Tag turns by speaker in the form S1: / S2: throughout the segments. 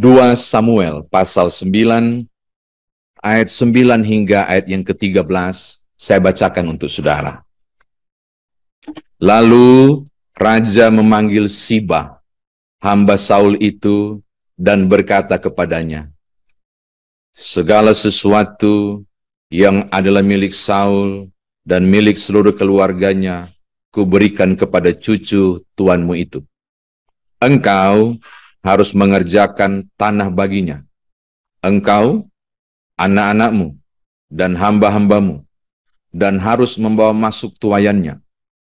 S1: 2 Samuel pasal 9 ayat 9 hingga ayat yang ke-13 saya bacakan untuk saudara. Lalu raja memanggil Siba, hamba Saul itu, dan berkata kepadanya, segala sesuatu yang adalah milik Saul dan milik seluruh keluarganya, kuberikan kepada cucu tuanmu itu. Engkau harus mengerjakan tanah baginya. Engkau, anak-anakmu, dan hamba-hambamu, dan harus membawa masuk tuayannya,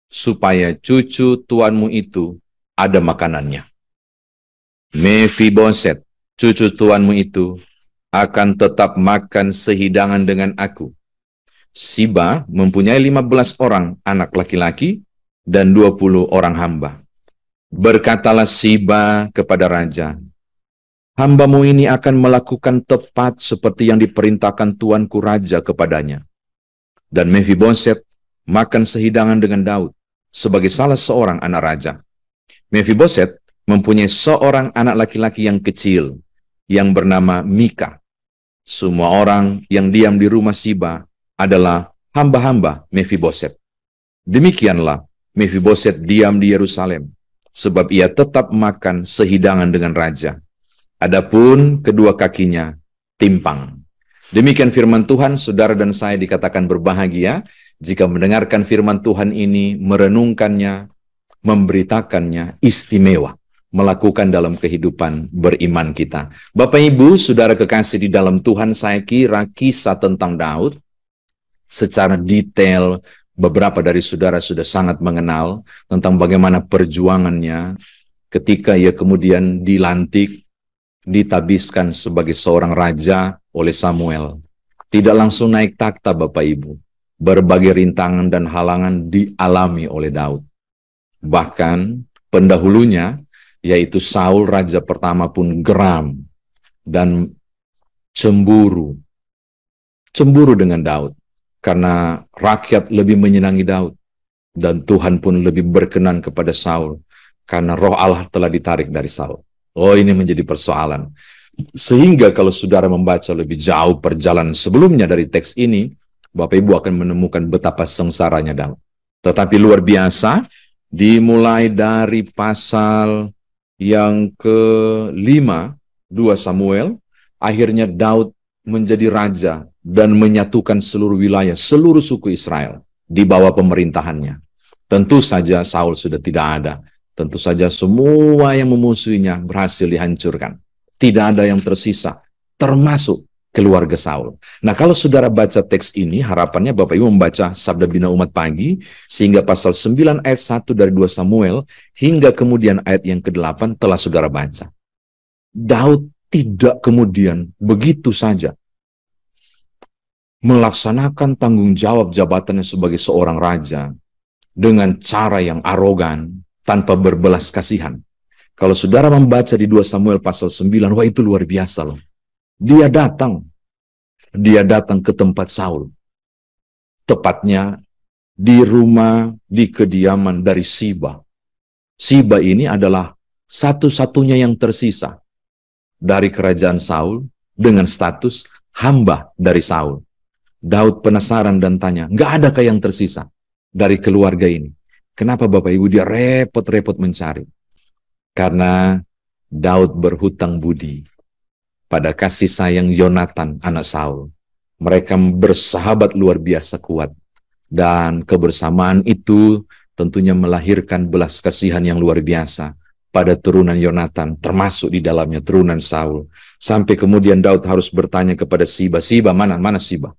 S1: supaya cucu tuanmu itu ada makanannya. Mephiboset, cucu tuanmu itu, akan tetap makan sehidangan dengan aku. Siba mempunyai 15 orang anak laki-laki dan 20 orang hamba. Berkatalah Siba kepada raja, hambamu ini akan melakukan tepat seperti yang diperintahkan tuanku raja kepadanya. Dan Mephiboset makan sehidangan dengan Daud sebagai salah seorang anak raja. Mephiboset mempunyai seorang anak laki-laki yang kecil yang bernama Mika. Semua orang yang diam di rumah Siba adalah hamba-hamba Mephiboset. Demikianlah Mephiboset diam di Yerusalem, sebab ia tetap makan sehidangan dengan raja. Adapun kedua kakinya timpang. Demikian firman Tuhan, saudara dan saya dikatakan berbahagia jika mendengarkan firman Tuhan ini, merenungkannya, memberitakannya, istimewa melakukan dalam kehidupan beriman kita. Bapak Ibu, saudara kekasih di dalam Tuhan, saya kira kisah tentang Daud secara detail beberapa dari saudara sudah sangat mengenal tentang bagaimana perjuangannya ketika ia kemudian dilantik, ditabiskan sebagai seorang raja oleh Samuel. Tidak langsung naik takhta Bapak Ibu. Berbagai rintangan dan halangan dialami oleh Daud. Bahkan pendahulunya, yaitu Saul raja pertama pun geram dan cemburu. Cemburu dengan Daud. Karena rakyat lebih menyenangi Daud. Dan Tuhan pun lebih berkenan kepada Saul. Karena roh Allah telah ditarik dari Saul. Oh, ini menjadi persoalan. Sehingga kalau saudara membaca lebih jauh perjalanan sebelumnya dari teks ini, Bapak Ibu akan menemukan betapa sengsaranya Daud. Tetapi luar biasa, dimulai dari pasal yang ke-5, 2 Samuel, akhirnya Daud menjadi raja dan menyatukan seluruh wilayah, seluruh suku Israel di bawah pemerintahannya. Tentu saja Saul sudah tidak ada. Tentu saja semua yang memusuhinya berhasil dihancurkan. Tidak ada yang tersisa, termasuk keluarga Saul. Nah, kalau saudara baca teks ini, harapannya Bapak Ibu membaca Sabda Bina Umat Pagi, sehingga pasal 9 ayat 1 dari 2 Samuel, hingga kemudian ayat yang ke-8 telah saudara baca. Daud tidak kemudian begitu saja melaksanakan tanggung jawab jabatannya sebagai seorang raja dengan cara yang arogan, tanpa berbelas kasihan. Kalau saudara membaca di 2 Samuel pasal 9, wah itu luar biasa loh. Dia datang ke tempat Saul. Tepatnya di rumah, di kediaman dari Siba. Siba ini adalah satu-satunya yang tersisa dari kerajaan Saul dengan status hamba dari Saul. Daud penasaran dan tanya, nggak adakah yang tersisa dari keluarga ini? Kenapa Bapak Ibu dia repot-repot mencari? Karena Daud berhutang budi pada kasih sayang Yonatan, anak Saul. Mereka bersahabat luar biasa kuat. Dan kebersamaan itu tentunya melahirkan belas kasihan yang luar biasa pada turunan Yonatan, termasuk di dalamnya turunan Saul. Sampai kemudian Daud harus bertanya kepada Siba, Siba mana Siba?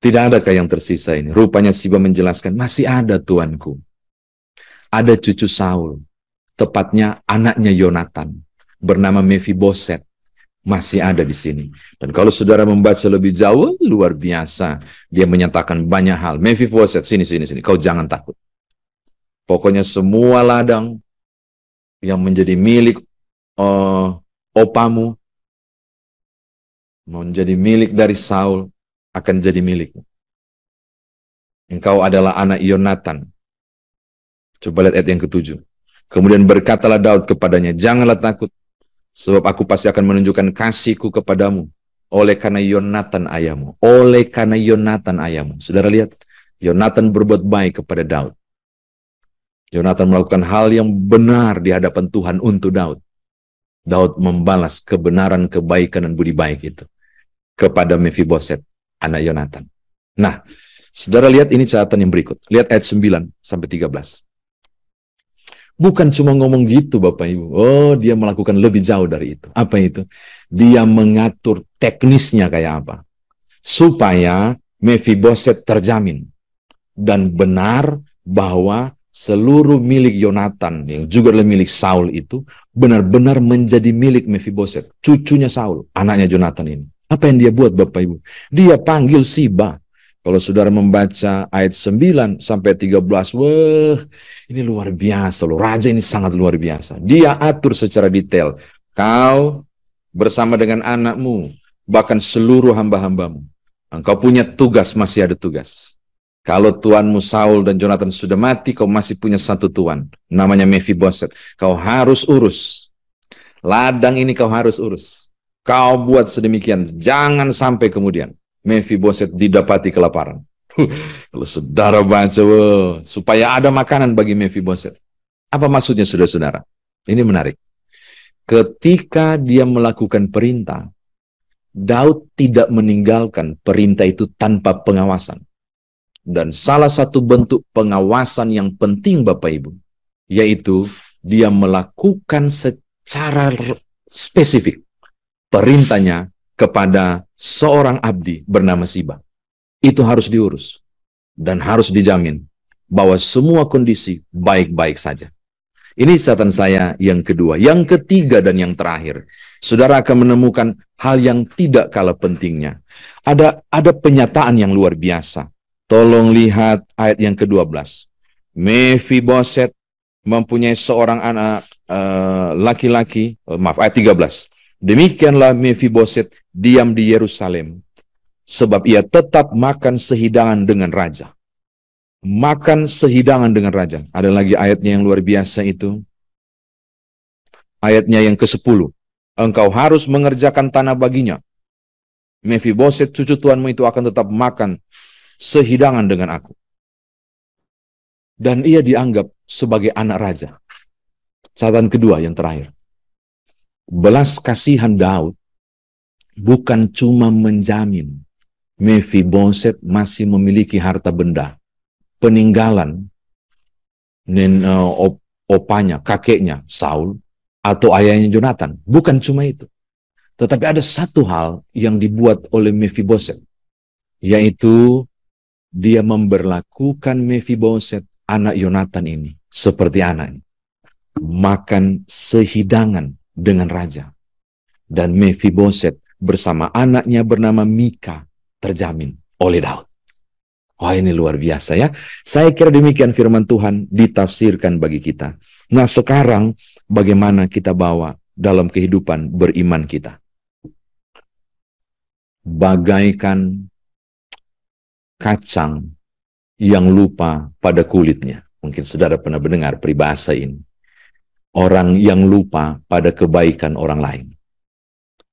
S1: Tidak adakah yang tersisa ini? Rupanya Siba menjelaskan, masih ada tuanku. Ada cucu Saul, tepatnya anaknya Yonatan, bernama Mephiboset. Masih ada di sini. Dan kalau saudara membaca lebih jauh, luar biasa. Dia menyatakan banyak hal. Mephiboset, sini. Kau jangan takut. Pokoknya semua ladang yang menjadi milik opamu, menjadi milik dari Saul, akan jadi milikmu. Engkau adalah anak Yonatan. Coba lihat ayat yang ke-7. Kemudian berkatalah Daud kepadanya, janganlah takut. Sebab aku pasti akan menunjukkan kasihku kepadamu oleh karena Yonatan ayahmu. Oleh karena Yonatan ayahmu. Saudara lihat, Yonatan berbuat baik kepada Daud. Yonatan melakukan hal yang benar di hadapan Tuhan untuk Daud. Daud membalas kebenaran, kebaikan, dan budi baik itu kepada Mephiboset, anak Yonatan. Nah, saudara lihat ini catatan yang berikut. Lihat ayat 9-13. Bukan cuma ngomong gitu Bapak Ibu. Oh, dia melakukan lebih jauh dari itu. Apa itu? Dia mengatur teknisnya kayak apa. Supaya Mephiboset terjamin. Dan benar bahwa seluruh milik Yonatan yang juga adalah milik Saul itu benar-benar menjadi milik Mephiboset, cucunya Saul, anaknya Yonatan ini. Apa yang dia buat Bapak Ibu? Dia panggil Siba. Kalau saudara membaca ayat 9-13, wah, ini luar biasa loh. Raja ini sangat luar biasa. Dia atur secara detail. Kau bersama dengan anakmu, bahkan seluruh hamba-hambamu. Engkau punya tugas, masih ada tugas. Kalau tuanmu Saul dan Jonathan sudah mati, kau masih punya satu tuan. Namanya Mephiboset. Kau harus urus. Ladang ini kau harus urus. Kau buat sedemikian. Jangan sampai kemudian Mephiboset didapati kelaparan. Kalau saudara baca, supaya ada makanan bagi Mephiboset. Apa maksudnya saudara-saudara? Ini menarik. Ketika dia melakukan perintah, Daud tidak meninggalkan perintah itu tanpa pengawasan. Dan salah satu bentuk pengawasan yang penting Bapak Ibu, yaitu dia melakukan secara spesifik perintahnya kepada seorang abdi bernama Siba. Itu harus diurus dan harus dijamin bahwa semua kondisi baik-baik saja. Ini catatan saya yang kedua. Yang ketiga dan yang terakhir, saudara akan menemukan hal yang tidak kalah pentingnya. Ada penyataan yang luar biasa. Tolong lihat ayat yang ke-12. Mephiboset mempunyai seorang anak laki-laki, ayat 13. Demikianlah Mephiboset diam di Yerusalem, sebab ia tetap makan sehidangan dengan raja. Makan sehidangan dengan raja. Ada lagi ayatnya yang luar biasa itu. Ayatnya yang ke-10. Engkau harus mengerjakan tanah baginya. Mephiboset cucu tuanmu itu akan tetap makan sehidangan dengan aku. Dan ia dianggap sebagai anak raja. Catatan kedua yang terakhir. Belas kasihan Daud bukan cuma menjamin Mephiboset masih memiliki harta benda, peninggalan opanya, kakeknya Saul, atau ayahnya Jonathan. Bukan cuma itu. Tetapi ada satu hal yang dibuat oleh Mephiboset, yaitu dia memberlakukan Mephiboset, anak Yonatan ini, seperti anaknya. Makan sehidangan dengan raja. Dan Mephiboset bersama anaknya bernama Mika terjamin oleh Daud. Wah, ini luar biasa ya. Saya kira demikian firman Tuhan ditafsirkan bagi kita. Nah, sekarang bagaimana kita bawa dalam kehidupan beriman kita? Bagaikan kacang yang lupa pada kulitnya. Mungkin saudara pernah mendengar peribahasa ini. Orang yang lupa pada kebaikan orang lain.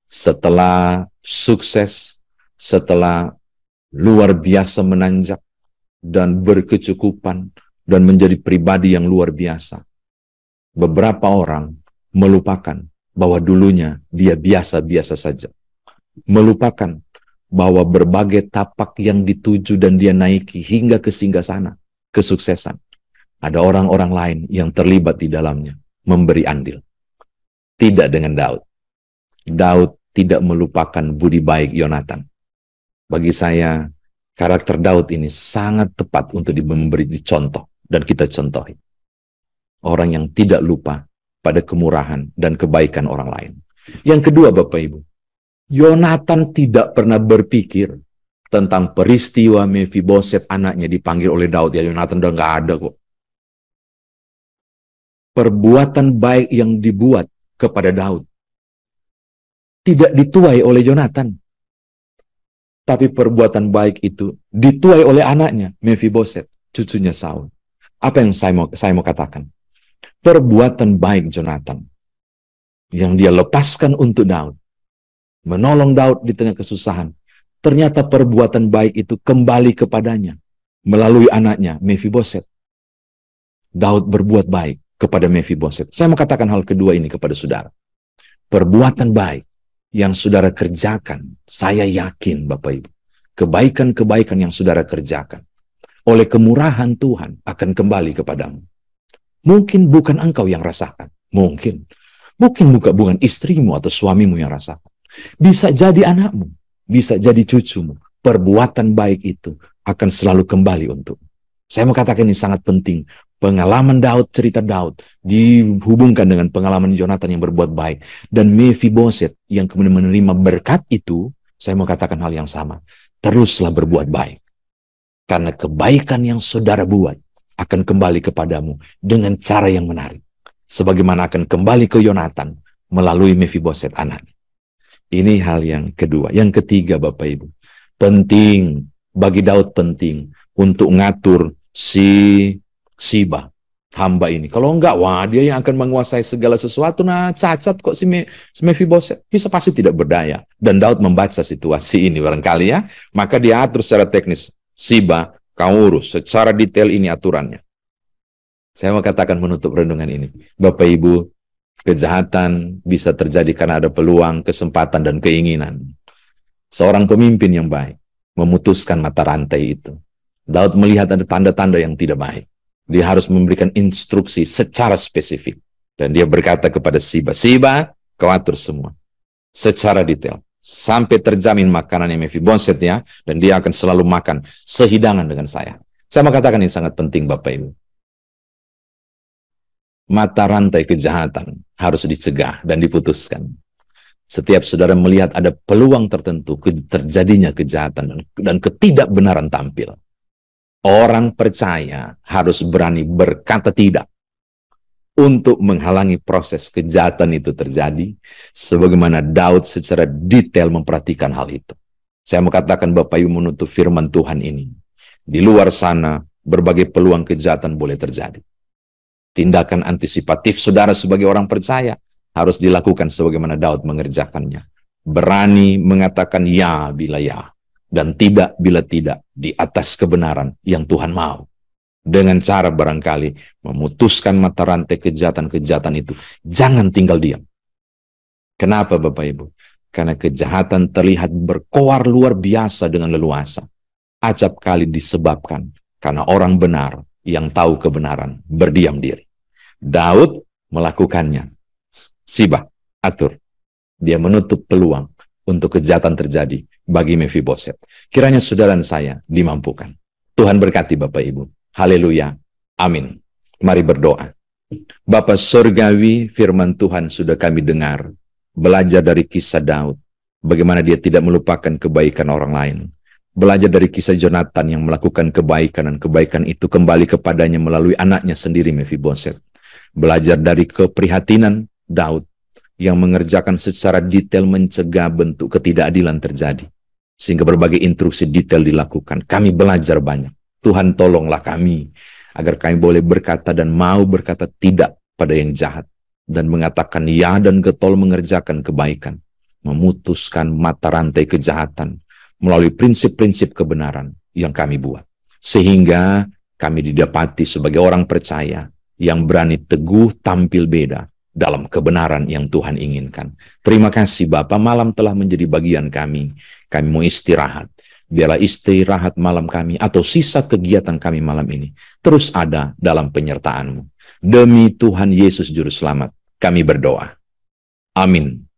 S1: Setelah sukses, setelah luar biasa menanjak dan berkecukupan dan menjadi pribadi yang luar biasa, beberapa orang melupakan bahwa dulunya dia biasa-biasa saja. Melupakan bahwa berbagai tapak yang dituju dan dia naiki hingga ke singgasana, kesuksesan, ada orang-orang lain yang terlibat di dalamnya, memberi andil. Tidak dengan Daud. Daud tidak melupakan budi baik Yonatan. Bagi saya, karakter Daud ini sangat tepat untuk diberi contoh dan kita contohi. Orang yang tidak lupa pada kemurahan dan kebaikan orang lain. Yang kedua, Bapak Ibu, Yonatan tidak pernah berpikir tentang peristiwa Mephiboset anaknya dipanggil oleh Daud. Ya, Yonatan udah nggak ada kok. Perbuatan baik yang dibuat kepada Daud tidak dituai oleh Yonatan. Tapi perbuatan baik itu dituai oleh anaknya, Mephiboset, cucunya Saul. Apa yang saya mau katakan? Perbuatan baik Jonathan yang dia lepaskan untuk Daud, menolong Daud di tengah kesusahan, ternyata perbuatan baik itu kembali kepadanya melalui anaknya Mephiboset. Daud berbuat baik kepada Mephiboset. Saya mau katakan hal kedua ini kepada saudara. Perbuatan baik yang saudara kerjakan, saya yakin Bapak Ibu, kebaikan-kebaikan yang saudara kerjakan oleh kemurahan Tuhan akan kembali kepadamu. Mungkin bukan engkau yang rasakan, mungkin bukan istrimu atau suamimu yang rasakan. Bisa jadi anakmu, bisa jadi cucumu. Perbuatan baik itu akan selalu kembali untuk. Saya mau katakan ini sangat penting. Pengalaman Daud, cerita Daud dihubungkan dengan pengalaman Yonatan yang berbuat baik. Dan Mephiboset yang kemudian menerima berkat itu, saya mau katakan hal yang sama. Teruslah berbuat baik. Karena kebaikan yang saudara buat akan kembali kepadamu dengan cara yang menarik. Sebagaimana akan kembali ke Yonatan melalui Mephiboset anaknya. Ini hal yang kedua. Yang ketiga Bapak Ibu, penting, bagi Daud penting untuk ngatur si Siba, hamba ini. Kalau enggak, wah dia yang akan menguasai segala sesuatu. Nah cacat kok si Mephiboset. Bisa pasti tidak berdaya. Dan Daud membaca situasi ini barangkali ya. Maka dia atur secara teknis. Siba, kau urus secara detail ini aturannya. Saya mau katakan menutup renungan ini. Bapak Ibu, kejahatan bisa terjadi karena ada peluang, kesempatan, dan keinginan. Seorang pemimpin yang baik memutuskan mata rantai itu. Daud melihat ada tanda-tanda yang tidak baik. Dia harus memberikan instruksi secara spesifik. Dan dia berkata kepada Siba, Siba, kau atur semua. Secara detail. Sampai terjamin makanannya Mephiboset ya. Dan dia akan selalu makan sehidangan dengan saya. Saya mau katakan ini sangat penting Bapak Ibu. Mata rantai kejahatan harus dicegah dan diputuskan. Setiap saudara melihat ada peluang tertentu terjadinya kejahatan dan ketidakbenaran tampil, orang percaya harus berani berkata tidak untuk menghalangi proses kejahatan itu terjadi, sebagaimana Daud secara detail memperhatikan hal itu. Saya mau katakan Bapak Ibu menutup firman Tuhan ini. Di luar sana berbagai peluang kejahatan boleh terjadi. Tindakan antisipatif saudara sebagai orang percaya harus dilakukan sebagaimana Daud mengerjakannya. Berani mengatakan ya bila ya, dan tidak bila tidak di atas kebenaran yang Tuhan mau. Dengan cara barangkali memutuskan mata rantai kejahatan-kejahatan itu. Jangan tinggal diam. Kenapa Bapak Ibu? Karena kejahatan terlihat berkoar luar biasa dengan leluasa. Acap kali disebabkan karena orang benar yang tahu kebenaran berdiam diri. Daud melakukannya. Siba, atur. Dia menutup peluang untuk kejahatan terjadi bagi Mephiboset. Kiranya saudara dan saya dimampukan. Tuhan berkati Bapak Ibu. Haleluya. Amin. Mari berdoa. Bapa Surgawi, firman Tuhan sudah kami dengar. Belajar dari kisah Daud. Bagaimana dia tidak melupakan kebaikan orang lain. Belajar dari kisah Yonatan yang melakukan kebaikan dan kebaikan itu kembali kepadanya melalui anaknya sendiri Mephiboset. Belajar dari keprihatinan Daud yang mengerjakan secara detail mencegah bentuk ketidakadilan terjadi. Sehingga berbagai instruksi detail dilakukan. Kami belajar banyak. Tuhan tolonglah kami agar kami boleh berkata dan mau berkata tidak pada yang jahat. Dan mengatakan ya dan getol mengerjakan kebaikan. Memutuskan mata rantai kejahatan melalui prinsip-prinsip kebenaran yang kami buat. Sehingga kami didapati sebagai orang percaya yang berani teguh tampil beda dalam kebenaran yang Tuhan inginkan. Terima kasih Bapa, malam telah menjadi bagian kami. Kami mau istirahat. Biarlah istirahat malam kami atau sisa kegiatan kami malam ini terus ada dalam penyertaan-Mu. Demi Tuhan Yesus Juru Selamat, kami berdoa. Amin.